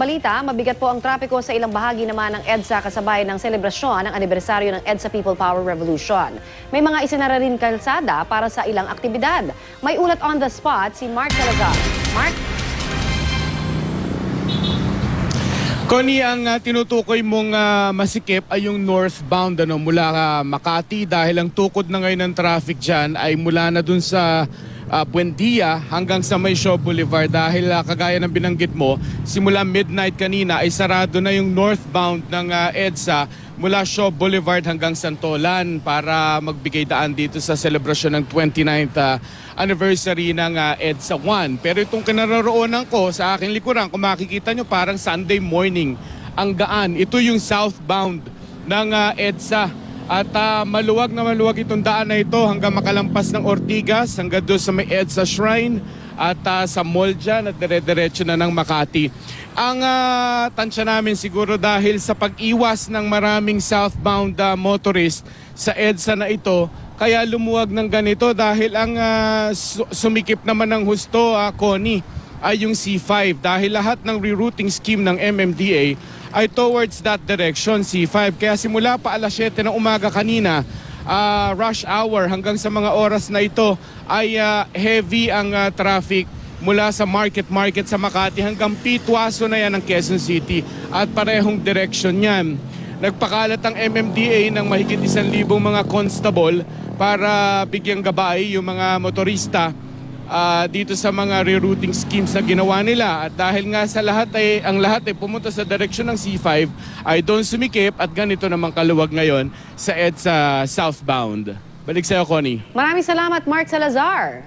balita, mabigat po ang trapiko sa ilang bahagi naman ng EDSA kasabay ng selebrasyon ng anibersaryo ng EDSA People Power Revolution. May mga isinara rin kalsada para sa ilang aktibidad. May ulat on the spot si Mark Salazar. Mark? Connie, ang tinutukoy mong masikip ay yung northbound mula Makati dahil ang tukod na ngayon ng traffic dyan ay mula na dun sa Buendia hanggang sa May Shaw Boulevard dahil kagaya ng binanggit mo, simula midnight kanina ay sarado na yung northbound ng EDSA mula Shaw Boulevard hanggang Santolan para magbigay daan dito sa selebrasyon ng 29th anniversary ng EDSA 1. Pero itong kinaroroonan ko sa aking likuran, kung makikita nyo parang Sunday morning ang daan. Ito yung southbound ng EDSA. At maluwag na maluwag itong daan na ito hanggang makalampas ng Ortigas, hanggang doon sa may EDSA Shrine at sa mall dyan at dire-diretso na ng Makati. Ang tansya namin siguro dahil sa pag-iwas ng maraming southbound motorist sa EDSA na ito, kaya lumuwag ng ganito dahil ang sumikip naman ng husto, Connie, ay yung C5 dahil lahat ng rerouting scheme ng MMDA ay towards that direction, C5. Kaya simula pa alas 7 ng umaga kanina, rush hour hanggang sa mga oras na ito ay heavy ang traffic mula sa market sa Makati hanggang Pitwaso na yan ng Quezon City at parehong direction yan. Nagpakalat ang MMDA ng mahigit 1,000 mga constable para bigyang gabay yung mga motorista dito sa mga rerouting schemes na ginawa nila. At dahil nga sa ang lahat ay pumunta sa direksyon ng C5 ay doon sumikip at ganito namang kaluwag ngayon sa EDSA southbound. Balik sa'yo, Connie. Maraming salamat, Mark Salazar.